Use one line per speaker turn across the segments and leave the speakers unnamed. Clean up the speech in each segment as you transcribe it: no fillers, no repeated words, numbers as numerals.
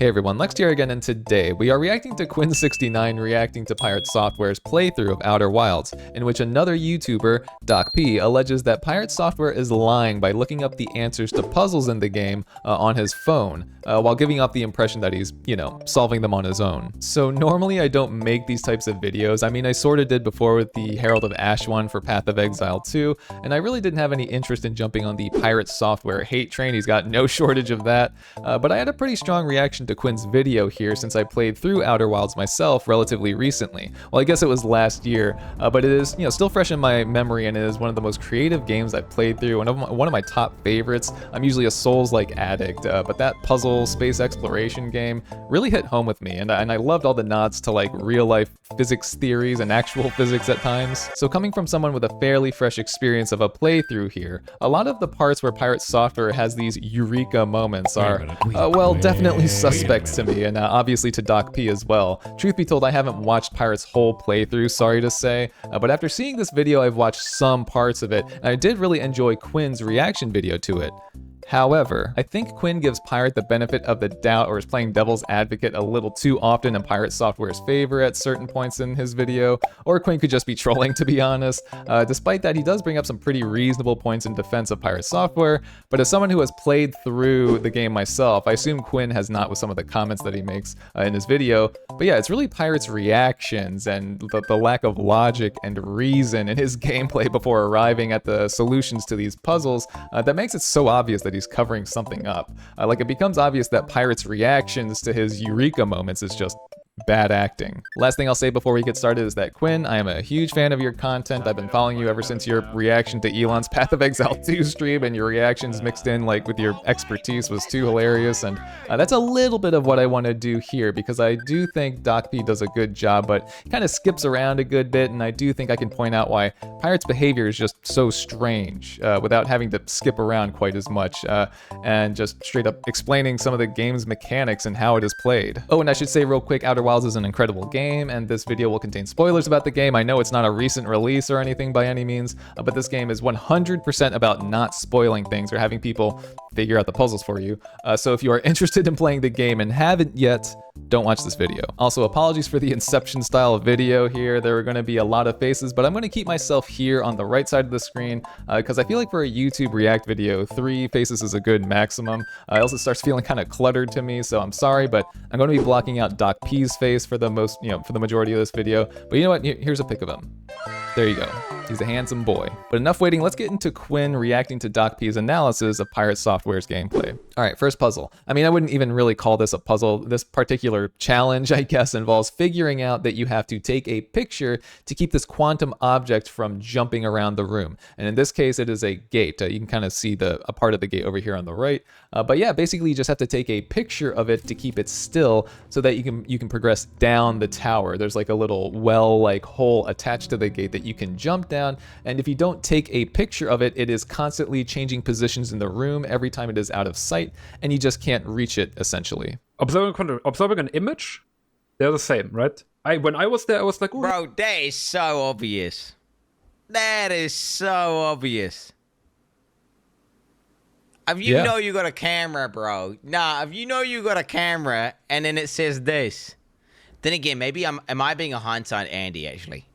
Hey everyone, Lex here again, and today we are reacting to Quin69 reacting to Pirate Software's playthrough of Outer Wilds, in which another YouTuber, Doc P, alleges that Pirate Software is lying by looking up the answers to puzzles in the game on his phone, while giving off the impression that he's, solving them on his own. So normally I don't make these types of videos. I mean, I sorta did before with the Herald of Ash one for Path of Exile 2, and I really didn't have any interest in jumping on the Pirate Software hate train. He's got no shortage of that, but I had a pretty strong reaction to Quin's video here since I played through Outer Wilds myself relatively recently. Well, I guess it was last year, but it is, still fresh in my memory, and it is one of the most creative games I've played through, and one of my top favorites. I'm usually a Souls-like addict, but that puzzle space exploration game really hit home with me, and I loved all the nods to like real-life physics theories and actual physics at times. So coming from someone with a fairly fresh experience of a playthrough here, a lot of the parts where Pirate Software has these eureka moments are, well, definitely suspect to me, and obviously to Doc P as well. Truth be told, I haven't watched Pirate's whole playthrough, sorry to say, but after seeing this video, I've watched some parts of it, and I did really enjoy Quin's reaction video to it. However, I think Quin gives Pirate the benefit of the doubt, or is playing devil's advocate a little too often in Pirate Software's favor at certain points in his video, or Quin could just be trolling, to be honest. Despite that, he does bring up some pretty reasonable points in defense of Pirate Software, but as someone who has played through the game myself, I assume Quin has not with some of the comments that he makes in his video. But yeah, it's really Pirate's reactions and the lack of logic and reason in his gameplay before arriving at the solutions to these puzzles that makes it so obvious that he's covering something up. Like, it becomes obvious that Pirate's reactions to his eureka moments is just bad acting. Last thing I'll say before we get started is that Quin, I am a huge fan of your content. I've been following you ever since your reaction to Elon's Path of Exile 2 stream, and your reactions mixed in like with your expertise was too hilarious, and that's a little bit of what I want to do here, because I do think Doc P does a good job, but kind of skips around a good bit, and I do think I can point out why Pirate's behavior is just so strange without having to skip around quite as much, and just straight up explaining some of the game's mechanics and how it is played. Oh, and I should say real quick, Outer Wilds is an incredible game, and this video will contain spoilers about the game. I know it's not a recent release or anything by any means, but this game is 100% about not spoiling things or having people figure out the puzzles for you. So if you are interested in playing the game and haven't yet, don't watch this video. Also, apologies for the Inception style video here. There are going to be a lot of faces, but I'm going to keep myself here on the right side of the screen because I feel like for a YouTube React video, 3 faces is a good maximum. Else it starts feeling kind of cluttered to me, so I'm sorry, but I'm going to be blocking out Doc P's face for the for the majority of this video. But you know what? Here's a pic of him. There you go. He's a handsome boy. But enough waiting, let's get into Quin reacting to Doc P's analysis of Pirate Software's gameplay. Alright, first puzzle. I mean, I wouldn't even really call this a puzzle. This particular challenge, I guess, involves figuring out that you have to take a picture to keep this quantum object from jumping around the room. And in this case, it is a gate. You can kind of see a part of the gate over here on the right. But yeah, basically you just have to take a picture of it to keep it still so that you can progress down the tower. There's like a little well-like hole attached to the gate that you can jump down, and if you don't take a picture of it, it is constantly changing positions in the room every time it is out of sight, and you just can't reach it, essentially.
Observing an image, they're the same, right? When I was there, I was like, ooh.
Bro, that is so obvious. That is so obvious. If you know you got a camera, bro. Nah, if you know you got a camera, and then it says this. Then again, maybe am I being a hindsight Andy, actually?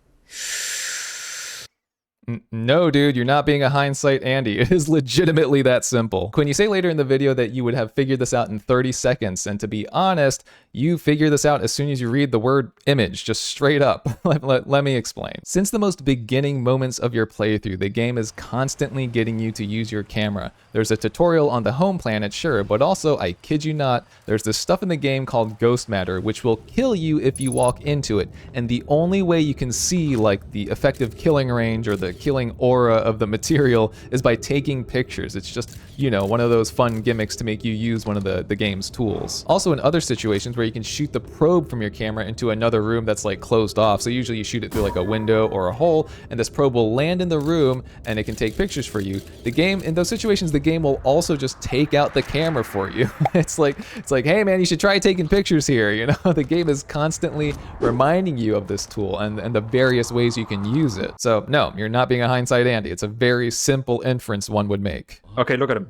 No, dude, you're not being a hindsight Andy. It is legitimately that simple. Quin, you say later in the video that you would have figured this out in 30 seconds, and to be honest, you figure this out as soon as you read the word image, just straight up. Let me explain. Since the most beginning moments of your playthrough, the game is constantly getting you to use your camera. There's a tutorial on the home planet, sure, but also, I kid you not, there's this stuff in the game called ghost matter, which will kill you if you walk into it, and the only way you can see like the effective killing range or the killing aura of the material is by taking pictures. It's just, one of those fun gimmicks to make you use one of the game's tools. Also, in other situations where you can shoot the probe from your camera into another room that's like closed off, so usually you shoot it through like a window or a hole, and this probe will land in the room and it can take pictures for you. The game, in those situations, the game will also just take out the camera for you. It's like, hey man, you should try taking pictures here, The game is constantly reminding you of this tool and the various ways you can use it. So no, you're not being a hindsight Andy. It's a very simple inference one would make.
Okay, look at him.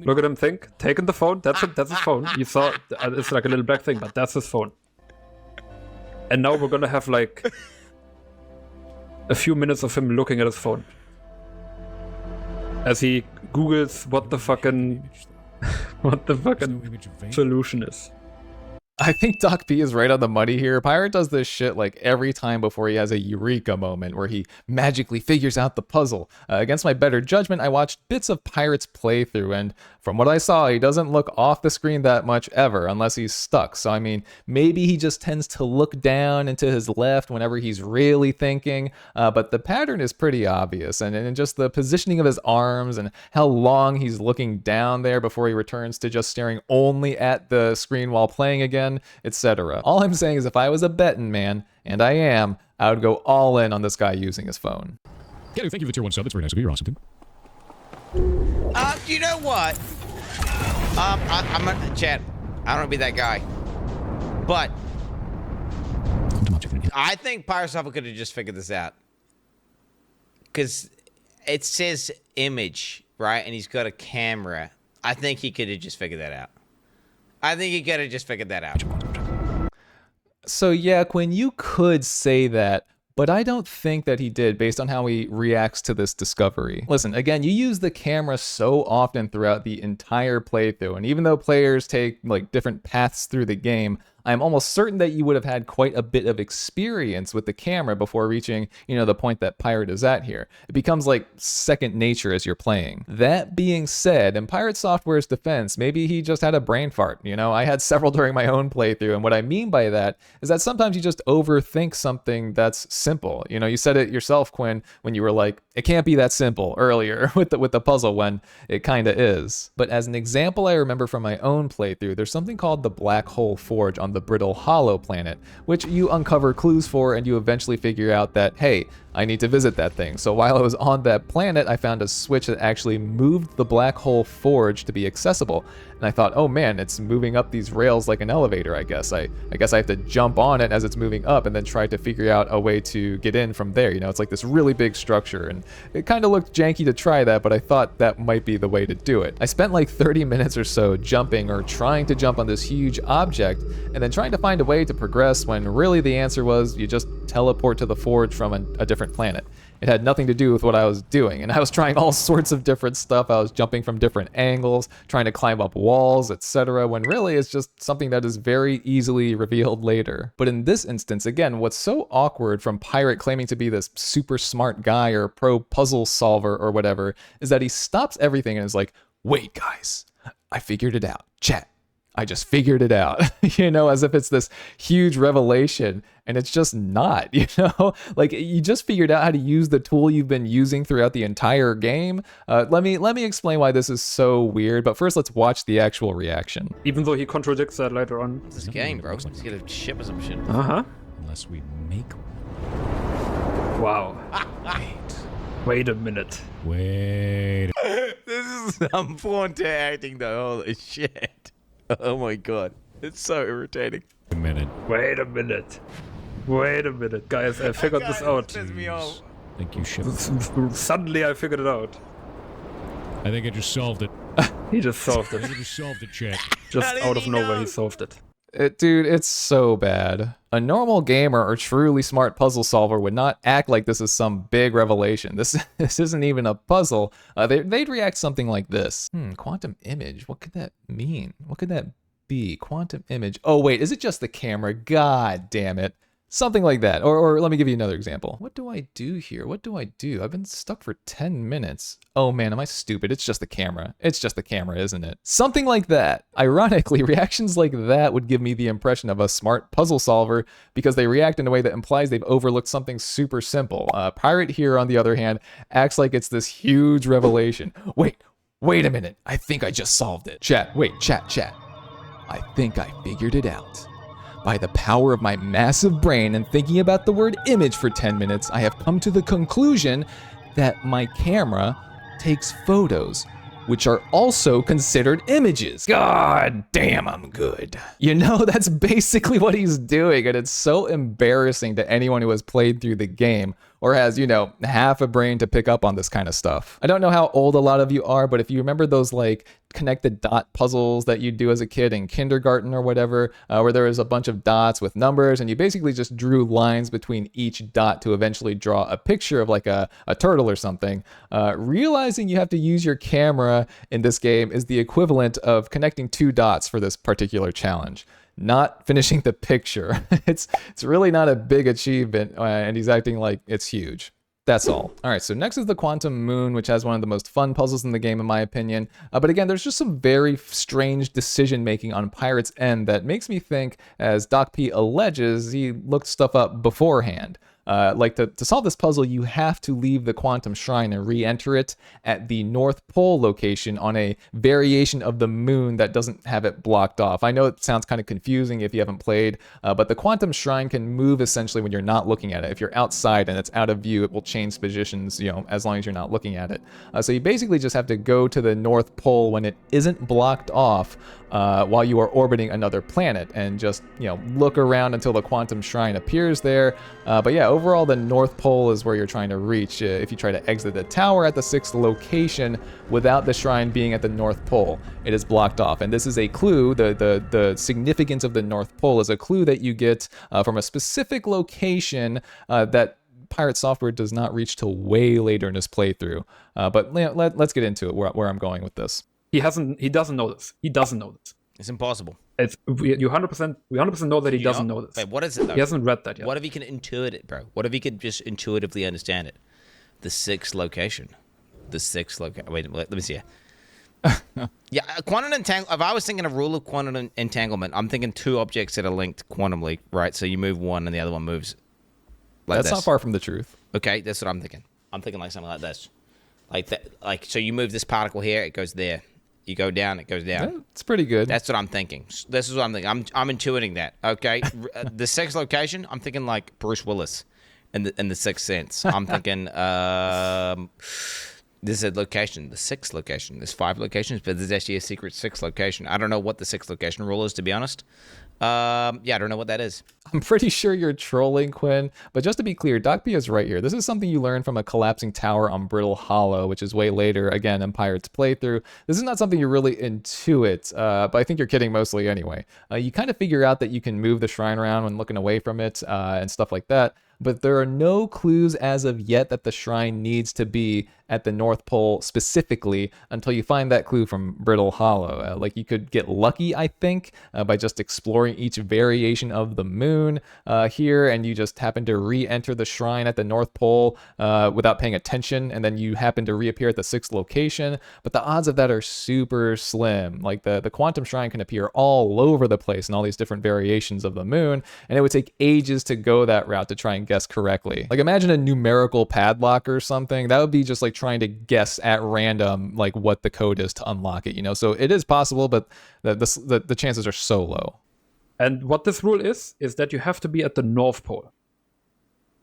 Look at him think. Taking the phone. That's it. That's his phone. You saw it's like a little black thing, but that's his phone. And now we're gonna have like a few minutes of him looking at his phone as he Googles what the fucking solution is.
I think Doc P is right on the money here. Pirate does this shit like every time before he has a eureka moment where he magically figures out the puzzle. Against my better judgment, I watched bits of Pirate's playthrough, and from what I saw, he doesn't look off the screen that much ever, unless he's stuck. So I mean, maybe he just tends to look down and to his left whenever he's really thinking, but the pattern is pretty obvious, and just the positioning of his arms and how long he's looking down there before he returns to just staring only at the screen while playing again, etc. All I'm saying is if I was a betting man, and I am, I would go all in on this guy using his phone.
Yeah, thank you for the tier 1 sub. That's very nice of you. You're awesome, dude.
You know what? I'm a chat. I don't want to be that guy, but I think piratesoftware could have just figured this out, because it says image, right? And he's got a camera. I think he could have just figured that out. I think he could have just figured that out.
So yeah, Quinn, you could say that, but I don't think that he did based on how he reacts to this discovery. Listen, again, you use the camera so often throughout the entire playthrough, and even though players take like different paths through the game, I'm almost certain that you would have had quite a bit of experience with the camera before reaching, the point that Pirate is at here. It becomes like second nature as you're playing. That being said, in Piratesoftware's defense, maybe he just had a brain fart. I had several during my own playthrough, and what I mean by that is that sometimes you just overthink something that's simple. You said it yourself, Quinn, when you were like, it can't be that simple earlier with the puzzle, when it kinda is. But as an example I remember from my own playthrough, there's something called the Black Hole Forge on the Brittle Hollow planet, which you uncover clues for, and you eventually figure out that, hey, I need to visit that thing. So while I was on that planet, I found a switch that actually moved the Black Hole Forge to be accessible. And I thought, oh man, it's moving up these rails like an elevator, I guess. I guess I have to jump on it as it's moving up and then try to figure out a way to get in from there. It's like this really big structure, and it kind of looked janky to try that, but I thought that might be the way to do it. I spent like 30 minutes or so jumping or trying to jump on this huge object and then trying to find a way to progress, when really the answer was you just teleport to the forge from a different planet. It had nothing to do with what I was doing, and I was trying all sorts of different stuff. I was jumping from different angles, trying to climb up walls, etc., when really it's just something that is very easily revealed later. But in this instance, again, what's so awkward from Pirate claiming to be this super smart guy or pro puzzle solver or whatever is that he stops everything and is like, wait guys, I figured it out. Chat, I just figured it out, as if it's this huge revelation, and it's just not, like you just figured out how to use the tool you've been using throughout the entire game. Let me explain why this is so weird, but first let's watch the actual reaction.
Even though he contradicts that later on.
This game, bro. He's gonna ship us some shit.
Unless we make
Wow. Wait a minute.
Wait.
This is some Fonte acting though. Holy shit. Oh my god. It's so irritating.
a minute.
Wait a minute. Wait a minute. Guys, I figured this out.
Piss me off.
Thank you, Ship.
Suddenly I figured it out.
I think I just solved it.
He just solved
I
it.
think I just solved it, chat.
Just
How did
out of
he
nowhere
know?
he solved it.
Dude, it's so bad. A normal gamer or truly smart puzzle solver would not act like this is some big revelation. This isn't even a puzzle. They'd react something like this. Quantum image. What could that mean? What could that be? Quantum image. Oh wait, is it just the camera? God damn it. Something like that. Or let me give you another example. What do I do here? What do I do? I've been stuck for 10 minutes. Oh man, am I stupid? It's just the camera. It's just the camera, isn't it? Something like that. Ironically, reactions like that would give me the impression of a smart puzzle solver because they react in a way that implies they've overlooked something super simple. Pirate here, on the other hand, acts like it's this huge revelation. Wait a minute. I think I just solved it. Chat. I think I figured it out. By the power of my massive brain and thinking about the word image for 10 minutes, I have come to the conclusion that my camera takes photos, which are also considered images. God damn, I'm good. That's basically what he's doing, and it's so embarrassing to anyone who has played through the game, or has, you know, half a brain to pick up on this kind of stuff. I don't know how old a lot of you are, but if you remember those like connected dot puzzles that you do as a kid in kindergarten or whatever, where there was a bunch of dots with numbers and you basically just drew lines between each dot to eventually draw a picture of like a turtle or something, realizing you have to use your camera in this game is the equivalent of connecting 2 dots for this particular challenge. Not finishing the picture. It's really not a big achievement, and he's acting like it's huge. That's all. All right, so next is the Quantum Moon, which has one of the most fun puzzles in the game, in my opinion. But again, there's just some very strange decision-making on Pirate's end that makes me think, as Doc P alleges, he looked stuff up beforehand. Like to solve this puzzle, you have to leave the Quantum Shrine and re-enter it at the North Pole location on a variation of the moon that doesn't have it blocked off. I know it sounds kind of confusing if you haven't played, but the Quantum Shrine can move essentially when you're not looking at it. If you're outside and it's out of view, it will change positions, you know, as long as you're not looking at it. So you basically just have to go to the North Pole when it isn't blocked off, while you are orbiting another planet, and just, you know, look around until the Quantum Shrine appears there. But yeah, overall the North Pole is where you're trying to reach if you try to exit the tower at the 6th location without the shrine being at the North Pole. It is blocked off, and this is a clue. The significance of the North Pole is a clue that you get from a specific location that Pirate Software does not reach till way later in his playthrough. But let's get into it, where I'm going with this.
He doesn't know this. He doesn't know this.
It's impossible.
We 100% know that he doesn't know this.
Wait, what is it though?
He hasn't read that yet.
What if he can intuit it, bro? What if he could just intuitively understand it? The 6th location. Wait, let me see. Yeah, quantum entanglement. If I was thinking a rule of quantum entanglement, I'm thinking 2 objects that are linked quantumly, right? So you move one and the other one moves like
That's
this.
not far from the truth.
Okay, that's what I'm thinking. I'm thinking like something like this. Like that. Like, so you move this particle here, it goes there. You go down, it goes down.
Yeah, it's pretty good.
That's what I'm thinking. This is what I'm thinking. I'm intuiting that. Okay, the 6th location. I'm thinking like Bruce Willis, in the 6th Sense. I'm thinking this is a location, the 6th location. There's 5 locations, but there's actually a secret 6th location. I don't know what the 6th location rule is, to be honest. Yeah, I don't know what that is.
I'm pretty sure you're trolling, Quinn, but just to be clear, Doc P is right here. This is something you learn from a collapsing tower on Brittle Hollow, which is way later, again, in Pirate's playthrough. This is not something you're really intuit, but I think you're kidding mostly anyway. You kind of figure out that you can move the shrine around when looking away from it, and stuff like that, but there are no clues as of yet that the shrine needs to be at the North Pole specifically until you find that clue from Brittle Hollow. Like, you could get lucky, I think, by just exploring each variation of the moon here, and you just happen to re-enter the shrine at the North Pole without paying attention, and then you happen to reappear at the 6th location. But the odds of that are super slim. Like, the Quantum Shrine can appear all over the place in all these different variations of the moon, and it would take ages to go that route to try and guess correctly. Like, imagine a numerical padlock or something. That would be just like trying to guess at random like what the code is to unlock it, you know. So it is possible, but the chances are so low.
And what this rule is that you have to be at the North Pole.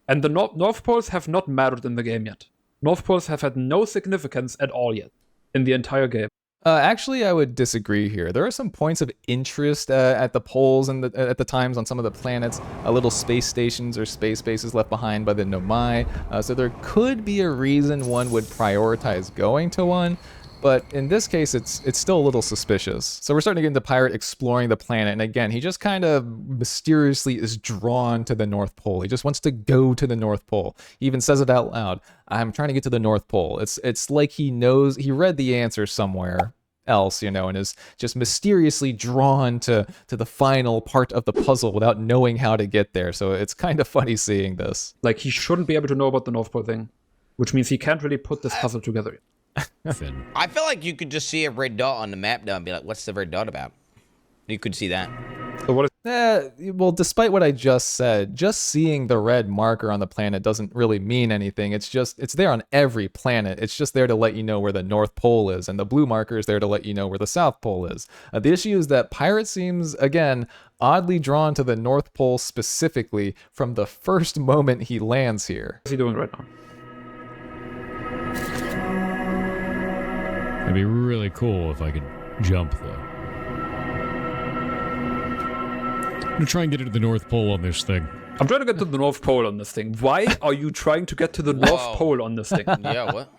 And the North Poles have not mattered in the game yet. North Poles have had no significance at all yet in the entire game.
Actually, I would disagree here. There are some points of interest at the poles and at the times on some of the planets, little space stations or space bases left behind by the Nomai. So there could be a reason one would prioritize going to one. But in this case, it's still a little suspicious. So we're starting to get into Pirate exploring the planet. And again, he just kind of mysteriously is drawn to the North Pole. He just wants to go to the North Pole. He even says it out loud. I'm trying to get to the North Pole. It's like he knows, he read the answer somewhere else, you know, and is just mysteriously drawn to the final part of the puzzle without knowing how to get there. So it's kind of funny seeing this.
Like, he shouldn't be able to know about the North Pole thing, which means he can't really put this puzzle together.
Finn.
I feel like you could just see a red dot on the map now and be like, what's the red dot about? You could see that.
So what is
Well, despite what I just said, just seeing the red marker on the planet doesn't really mean anything. It's there on every planet. It's just there to let you know where the North Pole is, and the blue marker is there to let you know where the South Pole is. The issue is that Pirate seems, again, oddly drawn to the North Pole specifically from the first moment he lands here.
he doing right now?
It'd be really cool if I could jump, though. I'm gonna try and get into the North Pole on this thing.
I'm trying to get to the North Pole on this thing. Why are you trying to get to the North Pole on this thing?
Yeah, what?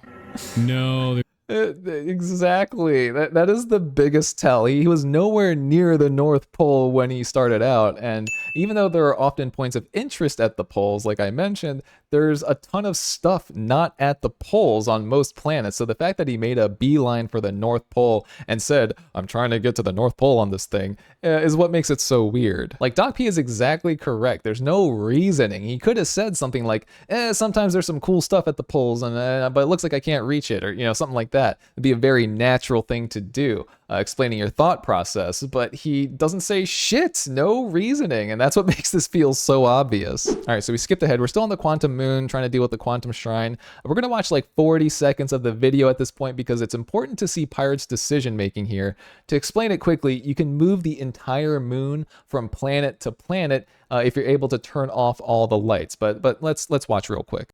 No,
Exactly. That is the biggest tell. He was nowhere near the North Pole when he started out, and even though there are often points of interest at the poles, like I mentioned, there's a ton of stuff not at the poles on most planets. So the fact that he made a beeline for the North Pole and said, I'm trying to get to the North Pole on this thing, is what makes it so weird. Like, Doc P is exactly correct. There's no reasoning. He could have said something like, sometimes there's some cool stuff at the poles, and but it looks like I can't reach it, or something like that. It'd be a very natural thing to do, explaining your thought process, but he doesn't say shit, no reasoning, and that's what makes this feel so obvious. All right, so we skipped ahead. We're still on the Quantum Moon, trying to deal with the Quantum Shrine. We're gonna watch like 40 seconds of the video at this point because it's important to see Pirate's decision making here. To explain it quickly, you can move the entire moon from planet to planet if you're able to turn off all the lights, but let's watch real quick.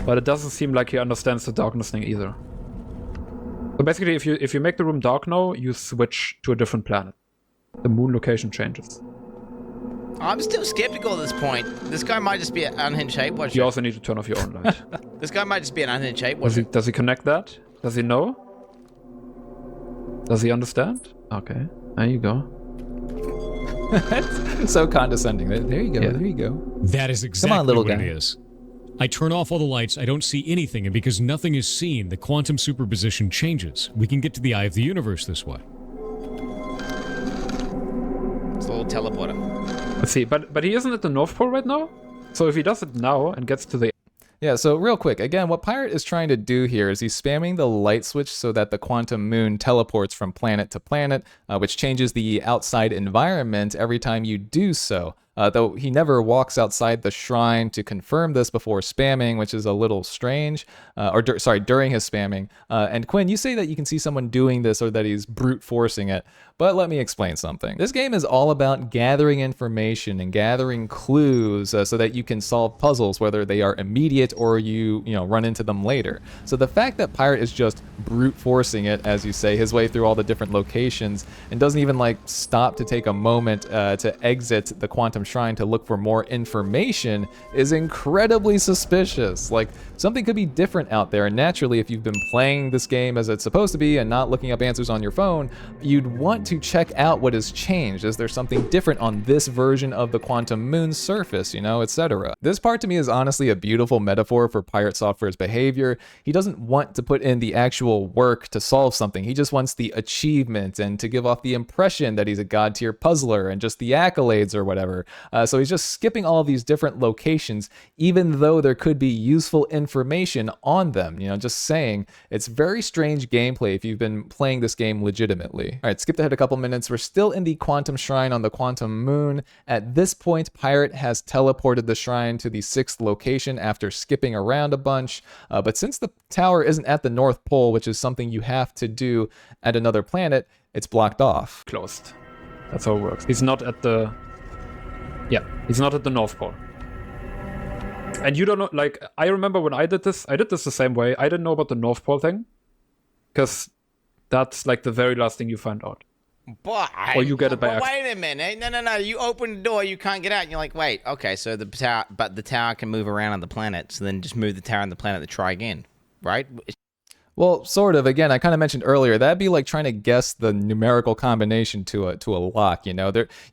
But it doesn't seem like he understands the darkness thing either. So basically, if you make the room dark now, you switch to a different planet. The moon location changes.
I'm still skeptical at this point. This guy might just be an unhinged hate watcher.
You also need to turn off your own light.
This guy might just be an unhinged hate watcher.
Does he connect that? Does he know? Does he understand? Okay, there you go.
So condescending. There you go.
Yeah.
There you go.
that is exactly
little
what
guy.
it is. I turn off all the lights, I don't see anything, and because nothing is seen, the quantum superposition changes. We can get to the eye of the universe this way.
It's a little teleporter.
Let's see, but he isn't at the North Pole right now? So if he does it now and gets to the...
Yeah, so real quick, again, what Pirate is trying to do here is he's spamming the light switch so that the quantum moon teleports from planet to planet, which changes the outside environment every time you do so. Though he never walks outside the shrine to confirm this before spamming, which is a little strange, during his spamming. And Quinn, you say that you can see someone doing this or that he's brute forcing it, but let me explain something. This game is all about gathering information and gathering clues so that you can solve puzzles, whether they are immediate or you run into them later. So the fact that Pirate is just brute forcing it, as you say, his way through all the different locations and doesn't even like stop to take a moment to exit the quantum shrine to look for more information is incredibly suspicious. Like, something could be different out there, and naturally, if you've been playing this game as it's supposed to be and not looking up answers on your phone, you'd want to check out what has changed. Is there something different on this version of the quantum moon's surface, etc. This part to me is honestly a beautiful metaphor for Pirate Software's behavior. He doesn't want to put in the actual work to solve something. He just wants the achievement and to give off the impression that he's a god tier puzzler and just the accolades or whatever. So he's just skipping all of these different locations, even though there could be useful information on them. Just saying, it's very strange gameplay if you've been playing this game legitimately. All right, skipped ahead a couple minutes. We're still in the quantum shrine on the quantum moon. At this point, Pirate has teleported the shrine to the 6th location after skipping around a bunch. But since the tower isn't at the North Pole, which is something you have to do at another planet, it's blocked off.
Closed. That's how it works. He's not at the... Yeah, he's not at the North Pole. And you don't know, like, I remember when I did this the same way. I didn't know about the North Pole thing. Because that's like the very last thing you find out.
But
Or you get it by accident.
wait a minute. No. You open the door, you can't get out, and you're like, wait, okay, so the tower can move around on the planet, so then just move the tower on the planet to try again, right?
Well, sort of. Again, I kind of mentioned earlier, that'd be like trying to guess the numerical combination to a lock,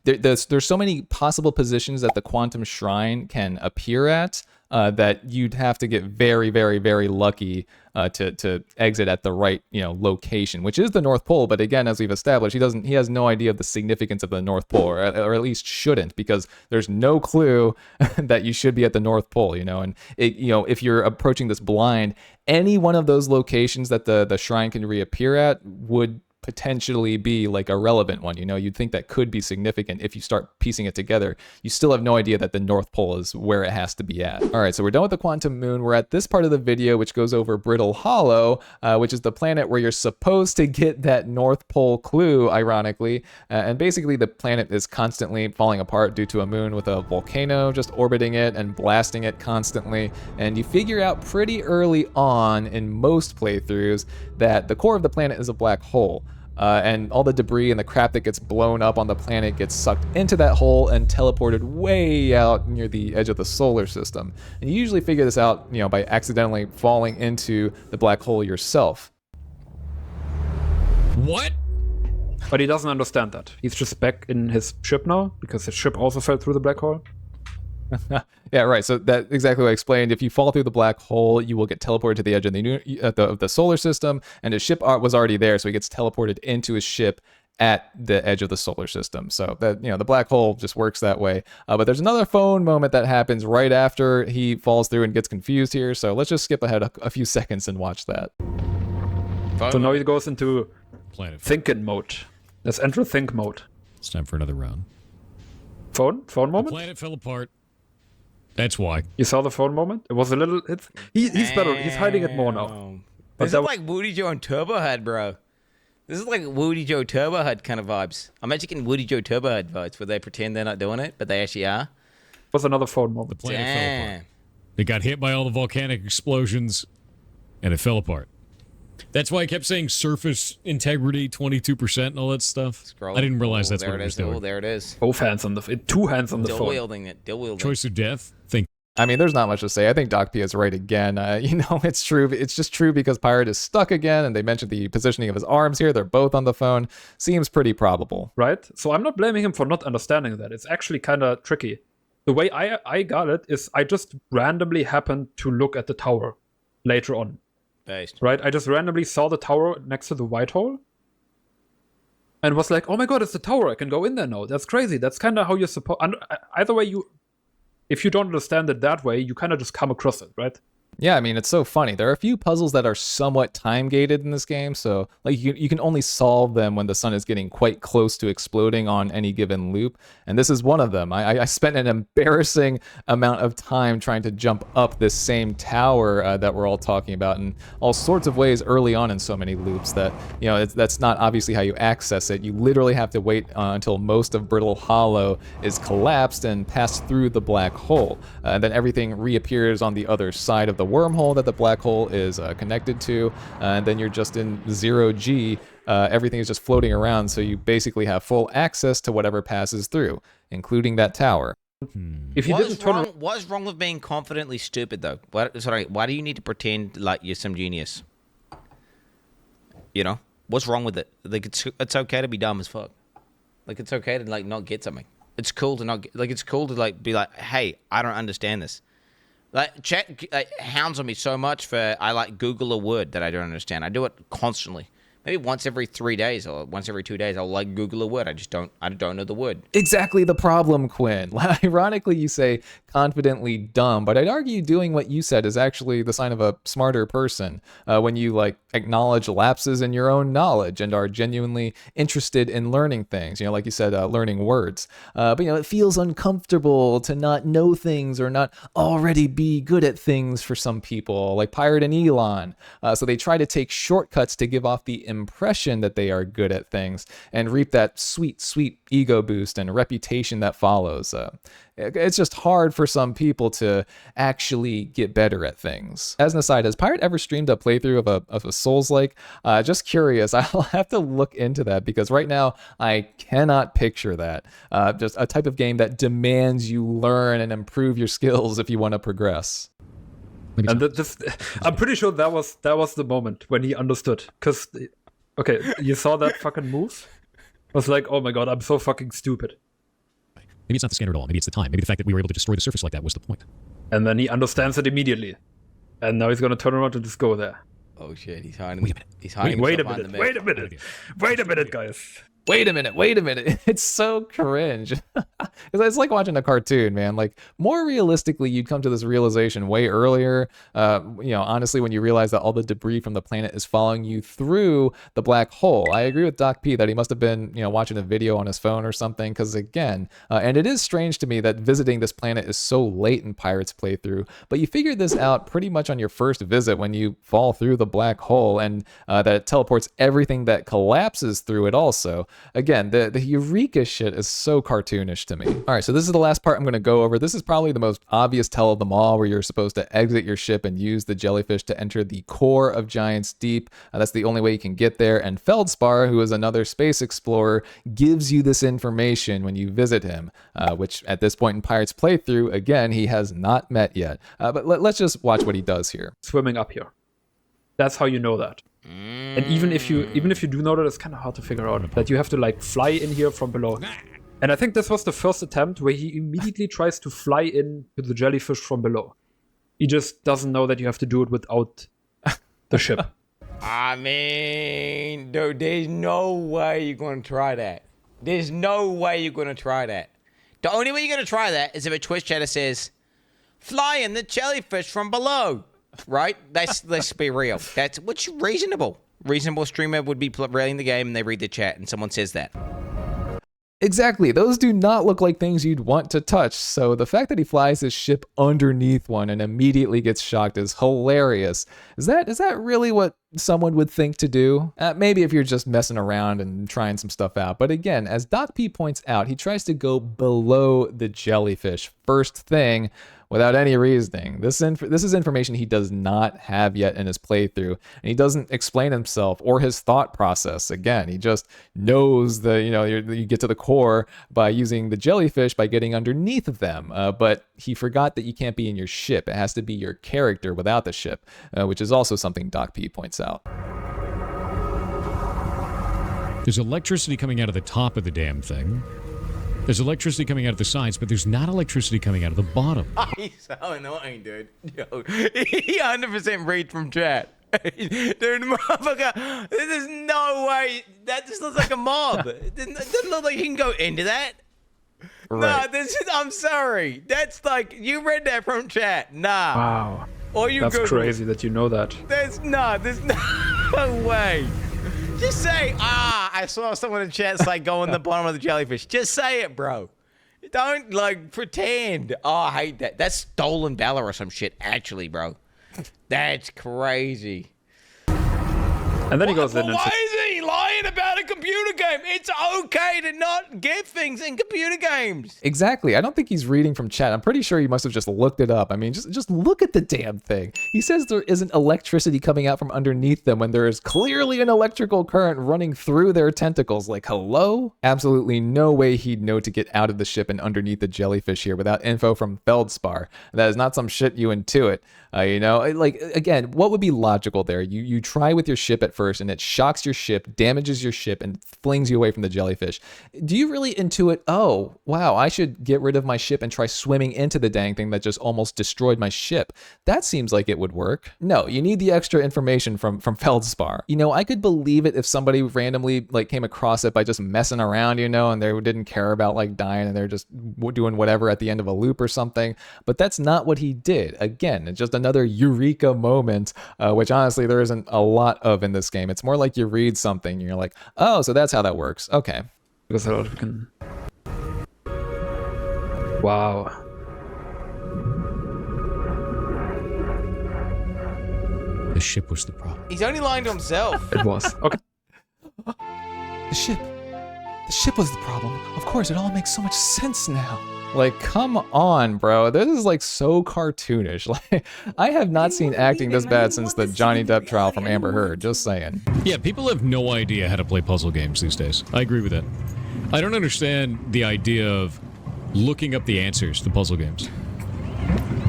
There's so many possible positions that the quantum shrine can appear at that you'd have to get very, very, very lucky to exit at the right, location, which is the North Pole. But again, as we've established, he has no idea of the significance of the North Pole, or at least shouldn't, because there's no clue that you should be at the North Pole, and if you're approaching this blind, any one of those locations that the shrine can reappear at would potentially be like a relevant one. You'd think that could be significant if you start piecing it together. You still have no idea that the North Pole is where it has to be at. All right, so we're done with the quantum moon. We're at this part of the video which goes over Brittle Hollow, which is the planet where you're supposed to get that North Pole clue, ironically. And basically the planet is constantly falling apart due to a moon with a volcano just orbiting it and blasting it constantly. And you figure out pretty early on in most playthroughs that the core of the planet is a black hole. and all the debris and the crap that gets blown up on the planet gets sucked into that hole and teleported way out near the edge of the solar system. And you usually figure this out, by accidentally falling into the black hole yourself.
What?
But he doesn't understand that. He's just back in his ship now because his ship also fell through the black hole.
Yeah, right. So that's exactly what I explained. If you fall through the black hole, you will get teleported to the edge of the solar system, and his ship was already there, so he gets teleported into his ship at the edge of the solar system. So that the black hole just works that way. But there's another phone moment that happens right after he falls through and gets confused here. So let's just skip ahead a few seconds and watch that.
So now he goes into
Planet.
thinking mode. Let's enter think mode.
It's time for another round.
Phone
The
moment.
planet fell apart. That's why.
You saw the phone moment? It was a little. He's better. He's hiding it more now.
This is like Woody Joe and Turbo Head, bro. This is like Woody Joe Turbo Head kind of vibes. I'm actually getting Woody Joe Turbo Head vibes where they pretend they're not doing it, but they actually are.
Was another phone
The
moment.
planet fell apart.
Damn.
It got hit by all the volcanic explosions, and it fell apart. That's why I kept saying surface integrity 22% and all that stuff.
Scroll.
I didn't realize that's
there
what it was
is. Oh,
doing.
there it is.
Both hands on the. Two hands on the
Still
phone.
wielding it. Still wielding.
Choice of death? Think.
I mean, there's not much to say. I think Doc P is right again. It's true. It's just true because Pirate is stuck again, and they mentioned the positioning of his arms here. They're both on the phone. Seems pretty probable.
Right? So I'm not blaming him for not understanding that. It's actually kind of tricky. The way I got it is I just randomly happened to look at the tower later on.
Based.
Right? I just randomly saw the tower next to the white hole and was like, oh my god, it's the tower. I can go in there now. That's crazy. That's kind of how you're supposed. Either way, if you don't understand it that way, you kind of just come across it, right?
Yeah, I mean, it's so funny. There are a few puzzles that are somewhat time-gated in this game, so like you can only solve them when the sun is getting quite close to exploding on any given loop, and this is one of them. I spent an embarrassing amount of time trying to jump up this same tower that we're all talking about in all sorts of ways early on in so many loops that, that's not obviously how you access it. You literally have to wait until most of Brittle Hollow is collapsed and passed through the black hole, and then everything reappears on the other side of the wormhole that the black hole is connected to, and then you're just in 0G. Everything is just floating around, so you basically have full access to whatever passes through, including that tower.
If you didn't turn around,
What's wrong with being confidently stupid, though? Why do you need to pretend like you're some genius? What's wrong with it? Like, it's okay to be dumb as fuck. Like, it's okay to not get something. It's cool to not get, it's cool to be like, hey, I don't understand this. Like, chat hounds on me so much for I Google a word that I don't understand. I do it constantly. Maybe once every 3 days or once every 2 days, I'll Google a word. I don't know the word.
Exactly the problem, Quinn. Ironically, you say confidently dumb, but I'd argue doing what you said is actually the sign of a smarter person. When you acknowledge lapses in your own knowledge and are genuinely interested in learning things. Like you said, learning words. But it feels uncomfortable to not know things or not already be good at things for some people, like Pirate and Elon. So they try to take shortcuts to give off the impression that they are good at things and reap that sweet ego boost and reputation that follows. It's just hard for some people to actually get better at things. As an aside, has Pirate ever streamed a playthrough of a Souls-like? Just curious. I'll have to look into that because right now I cannot picture that. Just a type of game that demands you learn and improve your skills if you want to progress.
and I'm pretty sure that was the moment when he understood. Because, okay, you saw that fucking move? I was like, oh my god, I'm so fucking stupid.
Maybe it's not the scanner at all. Maybe it's the time. Maybe the fact that we were able to destroy the surface like that was the point.
And then he understands it immediately. And now he's gonna turn around and just go there.
Oh shit, he's hiding.
Wait a minute.
He's hiding.
Wait a
himself behind
minute,
the
wait a
mist.
minute. Wait a minute, guys.
Wait a minute. It's so cringe. It's like watching a cartoon, man. Like, more realistically, you'd come to this realization way earlier. Honestly, when you realize that all the debris from the planet is following you through the black hole. I agree with Doc P that he must have been, watching a video on his phone or something. Because again, and it is strange to me that visiting this planet is so late in Pirate's playthrough. But you figure this out pretty much on your first visit when you fall through the black hole, and that it teleports everything that collapses through it also. Again, the Eureka shit is so cartoonish to me. All right, so this is the last part I'm going to go over. This is probably the most obvious tell of them all, where you're supposed to exit your ship and use the jellyfish to enter the core of Giant's Deep. That's the only way you can get there. And Feldspar, who is another space explorer, gives you this information when you visit him, which at this point in Pirate's playthrough, again, he has not met yet. But let's just watch what he does here.
Swimming up here. That's how you know that. And even if you do know that, it's kind of hard to figure out that you have to like fly in here from below. And I think this was the first attempt where he immediately tries to fly in to the jellyfish from below. He just doesn't know that you have to do it without the ship.
I mean, dude, there's no way you're going to try that. There's no way you're going to try that. The only way you're going to try that is if a Twitch chatter says, fly in the jellyfish from below. Right? Let's be real. That's what's reasonable. Reasonable streamer would be playing the game and they read the chat and someone says that.
Exactly. Those do not look like things you'd want to touch. So the fact that he flies his ship underneath one and immediately gets shocked is hilarious. Is that really what someone would think to do? Maybe if you're just messing around and trying some stuff out. But again, as Doc P points out, he tries to go below the jellyfish first thing without any reasoning. This is information he does not have yet in his playthrough, and he doesn't explain himself or his thought process. Again, he just knows that you get to the core by using the jellyfish by getting underneath of them. But he forgot that you can't be in your ship. It has to be your character without the ship, which is also something Doc P points out.
There's electricity coming out of the top of the damn thing. There's electricity coming out of the sides, but there's not electricity coming out of the bottom.
He's so annoying, dude. Yo, he 100% read from chat. Dude, motherfucker, there's no way. That just looks like a mob. It doesn't look like you can go into that.
Right.
No, I'm sorry. That's like, you read that from chat. Nah.
Wow.
Or you
That's
Googled.
crazy that you know that.
There's no way. Just say, I saw someone in chat say go in the bottom of the jellyfish. Just say it, bro. Don't, like, pretend. Oh, I hate that. That's stolen valor or some shit, actually, bro. That's crazy.
And then he goes in and
Why is he lying about a computer game? It's okay to not get things in computer games.
Exactly. I don't think he's reading from chat. I'm pretty sure he must have just looked it up. I mean, just look at the damn thing. He says there isn't electricity coming out from underneath them when there is clearly an electrical current running through their tentacles. Like, hello? Absolutely no way he'd know to get out of the ship and underneath the jellyfish here without info from Feldspar. That is not some shit you Intuit. Like, again, what would be logical there? You try with your ship at first and it shocks your ship, damages your ship, and flings you away from the jellyfish. Do you really Intuit, oh, wow, I should get rid of my ship and try swimming into the dang thing that just almost destroyed my ship? That seems like it would work. No, you need the extra information from Feldspar. I could believe it if somebody randomly like came across it by just messing around, and they didn't care about like dying and they're just doing whatever at the end of a loop or something. But that's not what he did. Again, it's just another eureka moment, which honestly there isn't a lot of in this game. It's more like you read something and you're like, oh, so that's how that works. Okay.
because a lot we can. Wow.
The ship was the problem.
He's only lying to himself.
It was. Okay.
The ship was the problem. Of course, it all makes so much sense now. Like, come on, bro. This is like so cartoonish. Like, I have not seen acting this bad since the Johnny Depp trial from Amber Heard. Just saying.
Yeah, people have no idea how to play puzzle games these days. I agree with that. I don't understand the idea of looking up the answers to puzzle games.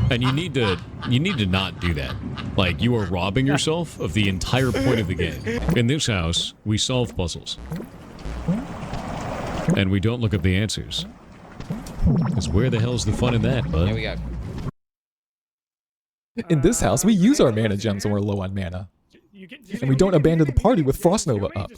And you need to not do that. Like, you are robbing yourself of the entire point of the game. In this house, we solve puzzles. And we don't look up the answers. Because where the hell's the fun in that, bud?
Here we go.
In this house, we use our mana gems when we're low on mana. And we don't abandon the party with Frost Nova up.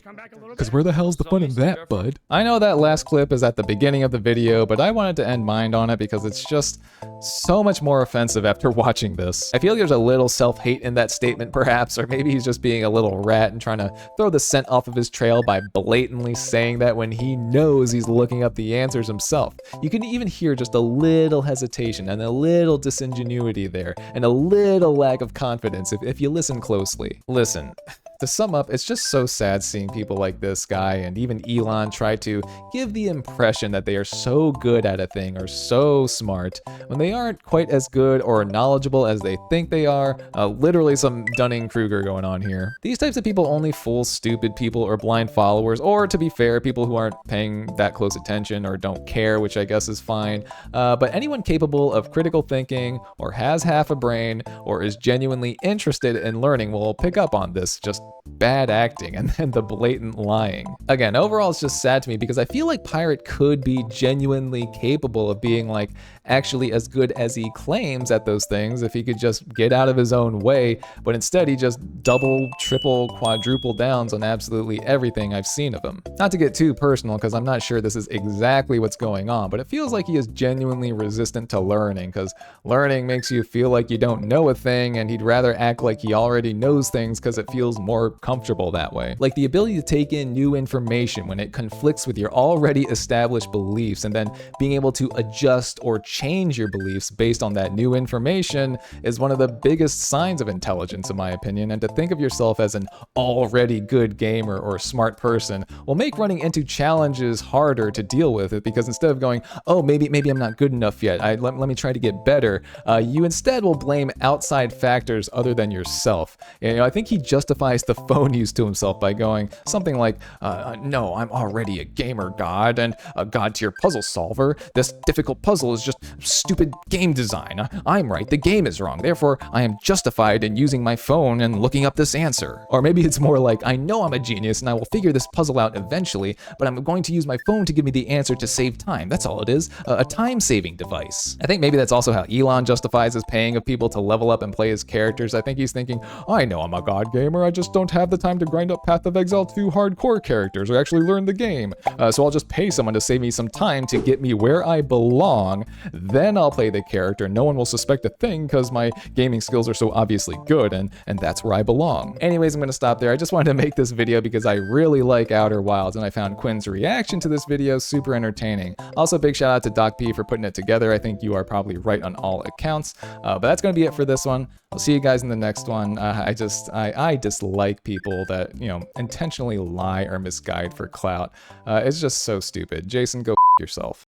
Because where the hell's the fun in that, bud? I know that last clip is at the beginning of the video, but I wanted to end mine on it because it's just so much more offensive after watching this. I feel there's a little self-hate in that statement perhaps, or maybe he's just being a little rat and trying to throw the scent off of his trail by blatantly saying that when he knows he's looking up the answers himself. You can even hear just a little hesitation and a little disingenuity there, and a little lack of confidence if you listen closely. Listen, To sum up, it's just so sad seeing people like this guy and even Elon try to give the impression that they are so good at a thing or so smart when they aren't quite as good or knowledgeable as they think they are. Literally some Dunning-Kruger going on here. These types of people only fool stupid people or blind followers, or to be fair, people who aren't paying that close attention or don't care, which I guess is fine. But anyone capable of critical thinking or has half a brain or is genuinely interested in learning will pick up on this just bad acting and then the blatant lying. Again, overall it's just sad to me because I feel like Pirate could be genuinely capable of being like actually as good as he claims at those things if he could just get out of his own way, but instead he just double, triple, quadruple downs on absolutely everything I've seen of him. Not to get too personal because I'm not sure this is exactly what's going on, but it feels like he is genuinely resistant to learning because learning makes you feel like you don't know a thing and he'd rather act like he already knows things because it feels more comfortable that way. Like the ability to take in new information when it conflicts with your already established beliefs and then being able to adjust or change your beliefs based on that new information is one of the biggest signs of intelligence in my opinion, and to think of yourself as an already good gamer or smart person will make running into challenges harder to deal with it because instead of going, oh, maybe I'm not good enough yet, let me try to get better, you instead will blame outside factors other than yourself. I think he justifies the phone use to himself by going something like, no, I'm already a gamer god and a god tier puzzle solver. This difficult puzzle is just stupid game design. I'm right, the game is wrong. Therefore, I am justified in using my phone and looking up this answer. Or maybe it's more like, I know I'm a genius and I will figure this puzzle out eventually, but I'm going to use my phone to give me the answer to save time. That's all it is, a time-saving device. I think maybe that's also how Elon justifies his paying of people to level up and play his characters. I think he's thinking, I know I'm a god gamer, I just don't have the time to grind up Path of Exile 2 hardcore characters or actually learn the game. So I'll just pay someone to save me some time to get me where I belong, then I'll play the character. No one will suspect a thing because my gaming skills are so obviously good and that's where I belong. Anyways, I'm gonna stop there. I just wanted to make this video because I really like Outer Wilds and I found Quin's reaction to this video super entertaining. Also, big shout out to Doc P for putting it together. I think you are probably right on all accounts. But that's gonna be it for this one. I'll see you guys in the next one. I dislike people that, intentionally lie or misguide for clout. It's just so stupid. Jason, go yourself.